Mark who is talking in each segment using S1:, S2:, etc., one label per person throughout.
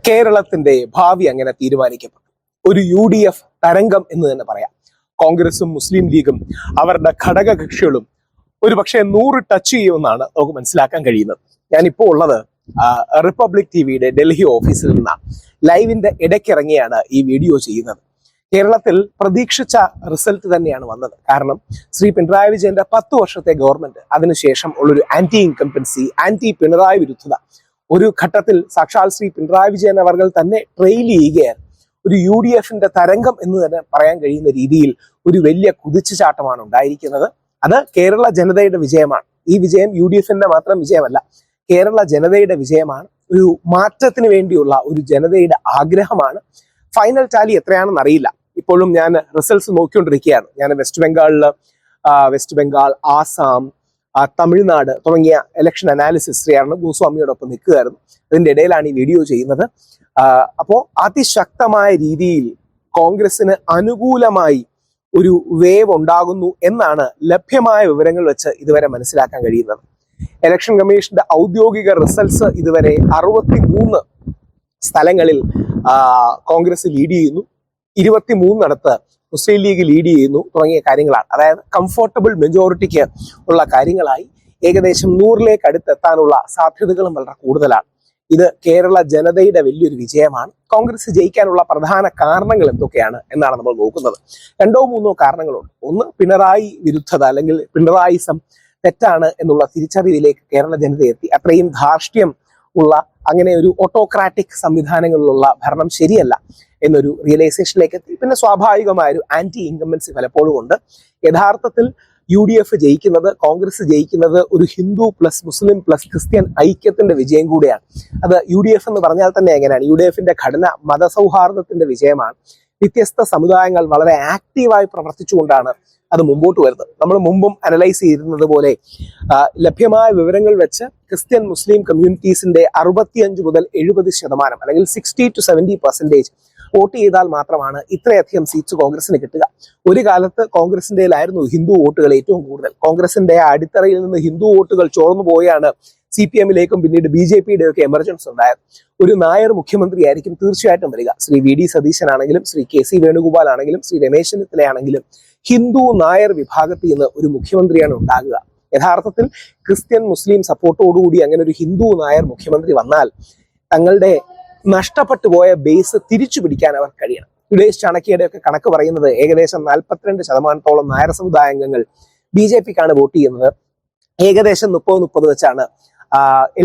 S1: കേരളത്തിന്റെ ഭാവി അങ്ങനെ തീരുമാനിക്കപ്പെട്ടു. ഒരു UDF തരംഗം എന്ന് തന്നെ പറയാം. കോൺഗ്രസും മുസ്ലിം ലീഗും അവരുടെ ഘടക കക്ഷികളും ഒരു പക്ഷേ 100 ടച്ച് ചെയ്യുമെന്നാണ് നമുക്ക് മനസ്സിലാക്കാൻ കഴിയുന്നത്. ഞാനിപ്പോൾ ഉള്ളത് റിപ്പബ്ലിക് TVയുടെ ഡൽഹി ഓഫീസിൽ നിന്നാണ്. ലൈവിന്റെ ഇടയ്ക്കിറങ്ങിയാണ് ഈ വീഡിയോ ചെയ്യുന്നത്. കേരളത്തിൽ പ്രതീക്ഷിച്ച റിസൾട്ട് തന്നെയാണ് വന്നത്. കാരണം ശ്രീ പിണറായി വിജയന്റെ 10 വർഷത്തെ ഗവൺമെന്റ്, അതിനുശേഷം ഉള്ളൊരു ആന്റി ഇൻകംപൻസി, ആന്റി പിണറായി വിരുദ്ധത ഒരു ഘട്ടത്തിൽ സാക്ഷാൽ ശ്രീ പിണറായി വിജയൻ അവർ തന്നെ ട്രെയിൽ ചെയ്യുകയാണ്. ഒരു UDFന്റെ തരംഗം എന്ന് തന്നെ പറയാൻ കഴിയുന്ന രീതിയിൽ ഒരു വലിയ കുതിച്ചുചാട്ടമാണ് ഉണ്ടായിരിക്കുന്നത്. അത് കേരള ജനതയുടെ വിജയമാണ്. ഈ വിജയം UDFന്റെ മാത്രം വിജയമല്ല, കേരള ജനതയുടെ വിജയമാണ്. ഒരു മാറ്റത്തിന് വേണ്ടിയുള്ള ഒരു ജനതയുടെ ആഗ്രഹമാണ്. ഫൈനൽ ടാലി എത്രയാണെന്ന് അറിയില്ല. ഇപ്പോഴും ഞാൻ റിസൾട്ട്സ് നോക്കിക്കൊണ്ടിരിക്കുകയാണ്. ഞാൻ വെസ്റ്റ് ബംഗാൾ, ആസാം, തമിഴ്നാട് തുടങ്ങിയ ഇലക്ഷൻ അനാലിസിസ് ശ്രീയാണ് ഗോസ്വാമിയോടൊപ്പം നിൽക്കുകയായിരുന്നു. അതിന്റെ ഇടയിലാണ് ഈ വീഡിയോ ചെയ്യുന്നത്. അപ്പോൾ അതിശക്തമായ രീതിയിൽ കോൺഗ്രസിന് അനുകൂലമായി ഒരു വേവ് ഉണ്ടാകുന്നു എന്നാണ് ലഭ്യമായ വിവരങ്ങൾ വെച്ച് ഇതുവരെ മനസ്സിലാക്കാൻ കഴിയുന്നത്. ഇലക്ഷൻ കമ്മീഷന്റെ ഔദ്യോഗിക റിസൾട്ട്സ് ഇതുവരെ 63 സ്ഥലങ്ങളിൽ കോൺഗ്രസ് ലീഡ് ചെയ്യുന്നു, 23 മുസ്ലിം ലീഗ് ലീഡ് ചെയ്യുന്നു തുടങ്ങിയ കാര്യങ്ങളാണ്. അതായത് കംഫോർട്ടബിൾ മെജോറിറ്റിക്ക് ഉള്ള കാര്യങ്ങളായി ഏകദേശം 100ലേക്ക് അടുത്തെത്താനുള്ള സാധ്യതകളും വളരെ കൂടുതലാണ്. ഇത് കേരള ജനതയുടെ വലിയൊരു വിജയമാണ്. കോൺഗ്രസ് ജയിക്കാനുള്ള പ്രധാന കാരണങ്ങൾ എന്തൊക്കെയാണ് എന്നാണ് നമ്മൾ നോക്കുന്നത്. 2-3 കാരണങ്ങളുണ്ട്. ഒന്ന്, പിണറായി വിരുദ്ധത അല്ലെങ്കിൽ പിണറായിസം തെറ്റാണ് എന്നുള്ള തിരിച്ചറിവിലേക്ക് കേരള ജനത എത്തി. അത്രയും ധാർഷ്ട്യം ഉള്ള അങ്ങനെ ഒരു ഓട്ടോക്രാറ്റിക് സംവിധാനങ്ങളിലുള്ള ഭരണം ശരിയല്ല എന്നൊരു റിയലൈസേഷനിലേക്ക് എത്തി. പിന്നെ സ്വാഭാവികമായ ഒരു ആന്റി ഇൻകംബൻസി പലപ്പോഴും ഉണ്ട്. യഥാർത്ഥത്തിൽ UDF ജയിക്കുന്നത്, കോൺഗ്രസ് ജയിക്കുന്നത് ഒരു ഹിന്ദു പ്ലസ് മുസ്ലിം പ്ലസ് ക്രിസ്ത്യൻ ഐക്യത്തിന്റെ വിജയം കൂടിയാണ്. അത് UDF എന്ന് പറഞ്ഞാൽ തന്നെ എങ്ങനെയാണ്? UDFന്റെ ഘടന മതസൗഹാർദ്ദത്തിന്റെ വിജയമാണ്. വ്യത്യസ്ത സമുദായങ്ങൾ വളരെ ആക്റ്റീവായി പ്രവർത്തിച്ചുകൊണ്ടാണ് അത് മുമ്പോട്ട് വരുന്നത്. നമ്മൾ മുമ്പും അനലൈസ് ചെയ്തിരുന്നത് പോലെ ലഭ്യമായ വിവരങ്ങൾ വെച്ച് ക്രിസ്ത്യൻ മുസ്ലിം കമ്മ്യൂണിറ്റീസിന്റെ 65 മുതൽ 70% അല്ലെങ്കിൽ 60 to 70% വോട്ട് ചെയ്താൽ മാത്രമാണ് ഇത്രയധികം സീറ്റ്സ് കോൺഗ്രസിന് കിട്ടുക. ഒരു കാലത്ത് കോൺഗ്രസിൻ്റെയിലായിരുന്നു ഹിന്ദു വോട്ടുകൾ ഏറ്റവും കൂടുതൽ. കോൺഗ്രസിന്റെ അടിത്തറയിൽ നിന്ന് ഹിന്ദു വോട്ടുകൾ ചോർന്നു പോയാണ് CPM-ലേക്കും പിന്നീട് BJP-യുടെ ഒക്കെ എമർജൻസ് ഉണ്ടായത്. ഒരു നായർ മുഖ്യമന്ത്രിയായിരിക്കും തീർച്ചയായിട്ടും വരിക. ശ്രീ VD സതീശനാണെങ്കിലും ശ്രീ KC വേണുഗോപാൽ ആണെങ്കിലും ശ്രീ രമേശ് ചെന്നിത്തലയാണെങ്കിലും ഹിന്ദു നായർ വിഭാഗത്തിൽ നിന്ന് ഒരു മുഖ്യമന്ത്രിയാണ് ഉണ്ടാകുക. യഥാർത്ഥത്തിൽ ക്രിസ്ത്യൻ മുസ്ലിം സപ്പോർട്ടോടുകൂടി അങ്ങനെ ഒരു ഹിന്ദു നായർ മുഖ്യമന്ത്രി വന്നാൽ തങ്ങളുടെ നഷ്ടപ്പെട്ടു പോയ ബേസ് തിരിച്ചു പിടിക്കാൻ അവർ കഴിയണം. സുരേഷ് ചാണക്യയുടെ ഒക്കെ കണക്ക് പറയുന്നത് ഏകദേശം 42% നായർ സമുദായാംഗങ്ങൾ BJP-ക്കാണ് വോട്ട് ചെയ്യുന്നത്. ഏകദേശം 30 വെച്ചാണ്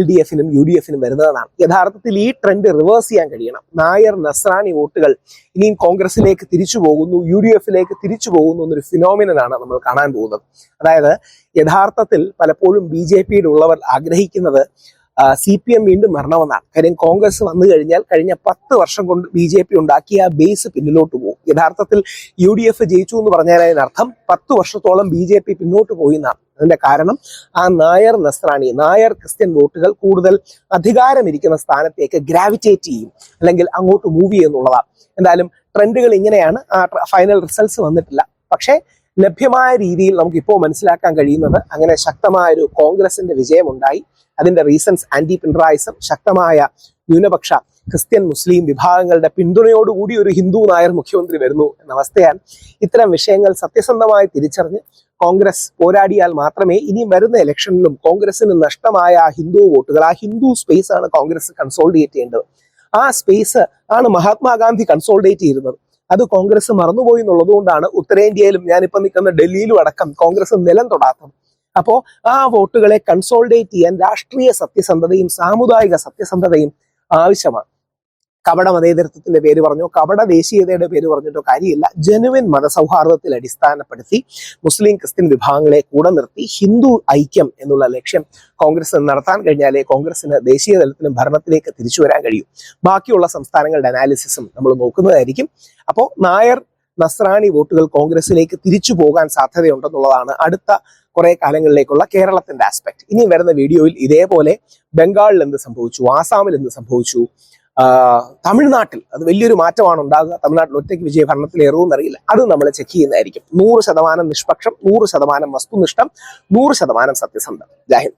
S1: LDF-നും UDF-നും വരുന്നതെന്നാണ്. യഥാർത്ഥത്തിൽ ഈ ട്രെൻഡ് റിവേഴ്സ് ചെയ്യാൻ കഴിയണം. നായർ നസ്രാണി വോട്ടുകൾ ഇനിയും കോൺഗ്രസിലേക്ക് തിരിച്ചു പോകുന്നു, UDF-ലേക്ക് തിരിച്ചു പോകുന്നു എന്നൊരു ഫിനോമിനനാണ് നമ്മൾ കാണാൻ പോകുന്നത്. അതായത് യഥാർത്ഥത്തിൽ പലപ്പോഴും BJP-യുടെ ഉള്ളവർ ആഗ്രഹിക്കുന്നത് CPM വീണ്ടും വരണമെന്നാണ്. കാര്യം കോൺഗ്രസ് വന്നു കഴിഞ്ഞാൽ കഴിഞ്ഞ 10 വർഷം കൊണ്ട് BJP ഉണ്ടാക്കിയ ബേസ് പിന്നിലോട്ട് പോകും. യഥാർത്ഥത്തിൽ UDF ജയിച്ചു എന്ന് പറഞ്ഞാൽ അതിനർത്ഥം 10 വർഷത്തോളം BJP പിന്നോട്ട് പോയി എന്നാണ്. അതിന്റെ കാരണം ആ നായർ നസ്രാണി, നായർ ക്രിസ്ത്യൻ വോട്ടുകൾ കൂടുതൽ അധികാരമിരിക്കുന്ന സ്ഥാനത്തേക്ക് ഗ്രാവിറ്റേറ്റ് ചെയ്യും, അല്ലെങ്കിൽ അങ്ങോട്ട് മൂവ് ചെയ്യുന്നുള്ളതാണ്. എന്തായാലും ട്രെൻഡുകൾ ഇങ്ങനെയാണ്. ആ ഫൈനൽ റിസൾട്ട്സ് വന്നിട്ടില്ല. പക്ഷേ ലഭ്യമായ രീതിയിൽ നമുക്കിപ്പോൾ മനസ്സിലാക്കാൻ കഴിയുന്നത് അങ്ങനെ ശക്തമായ ഒരു കോൺഗ്രസിന്റെ വിജയമുണ്ടായി. അതിന്റെ റീസൺസ് ആന്റി പിണറായിസം, ശക്തമായ ന്യൂനപക്ഷ ക്രിസ്ത്യൻ മുസ്ലിം വിഭാഗങ്ങളുടെ പിന്തുണയോടുകൂടി ഒരു ഹിന്ദു നായർ മുഖ്യമന്ത്രി വരുന്നു എന്ന അവസ്ഥയാണ്. ഇത്തരം വിഷയങ്ങൾ സത്യസന്ധമായി തിരിച്ചറിഞ്ഞ് കോൺഗ്രസ് പോരാടിയാൽ മാത്രമേ ഇനി വരുന്ന ഇലക്ഷനിലും കോൺഗ്രസിന് നഷ്ടമായ ആ ഹിന്ദു വോട്ടുകൾ, ആ ഹിന്ദു സ്പേസ് ആണ് കോൺഗ്രസ് കൺസോളിഡേറ്റ് ചെയ്യേണ്ടത്. ആ സ്പേസ് ആണ് മഹാത്മാഗാന്ധി കൺസോളിഡേറ്റ് ചെയ്യുന്നത്. അത് കോൺഗ്രസ് മറന്നുപോയി എന്നുള്ളതുകൊണ്ടാണ് ഉത്തരേന്ത്യയിലും ഞാനിപ്പോൾ നിൽക്കുന്ന ഡൽഹിയിലും അടക്കം കോൺഗ്രസ് നിലം തൊടാത്തത്. അപ്പോൾ ആ വോട്ടുകളെ കൺസോളിഡേറ്റ് ചെയ്യാൻ രാഷ്ട്രീയ സത്യസന്ധതയും സാമുദായിക സത്യസന്ധതയും ആവശ്യമാണ്. കപട മതേതരത്വത്തിന്റെ പേര് പറഞ്ഞോ, കപട ദേശീയതയുടെ പേര് പറഞ്ഞിട്ടോ കാര്യമില്ല. ജനുവിൻ മതസൗഹാർദ്ദത്തിൽ അടിസ്ഥാനപ്പെടുത്തി മുസ്ലിം ക്രിസ്ത്യൻ വിഭാഗങ്ങളെ കൂടെ നിർത്തി ഹിന്ദു ഐക്യം എന്നുള്ള ലക്ഷ്യം കോൺഗ്രസ് നടത്താൻ കഴിഞ്ഞാലേ കോൺഗ്രസിന് ദേശീയ തലത്തിലും ഭരണത്തിലേക്ക് തിരിച്ചു വരാൻ കഴിയും. ബാക്കിയുള്ള സംസ്ഥാനങ്ങളുടെ അനാലിസിസും നമ്മൾ നോക്കുന്നതായിരിക്കും. അപ്പോൾ നായർ നസ്രാണി വോട്ടുകൾ കോൺഗ്രസിലേക്ക് തിരിച്ചു പോകാൻ സാധ്യതയുണ്ടെന്നുള്ളതാണ് അടുത്ത കുറെ കാലങ്ങളിലേക്കുള്ള കേരളത്തിന്റെ ആസ്പെക്ട്. ഇനി വരുന്ന വീഡിയോയിൽ ഇതേപോലെ ബംഗാളിൽ എന്ത് സംഭവിച്ചു, ആസാമിൽ എന്ത് സംഭവിച്ചു, തമിഴ്നാട്ടിൽ അത് വലിയൊരു മാറ്റമാണ് ഉണ്ടാകുക. തമിഴ്നാട്ടിൽ ഒറ്റയ്ക്ക് വിജയ ഭരണത്തിലേറുമെന്നറിയില്ല. അത് നമ്മൾ ചെക്ക് ചെയ്യുന്നതായിരിക്കും. 100% നിഷ്പക്ഷം, 100% വസ്തുനിഷ്ഠം, 100% സത്യസന്ധം. ജയ് ഹിന്ദ്.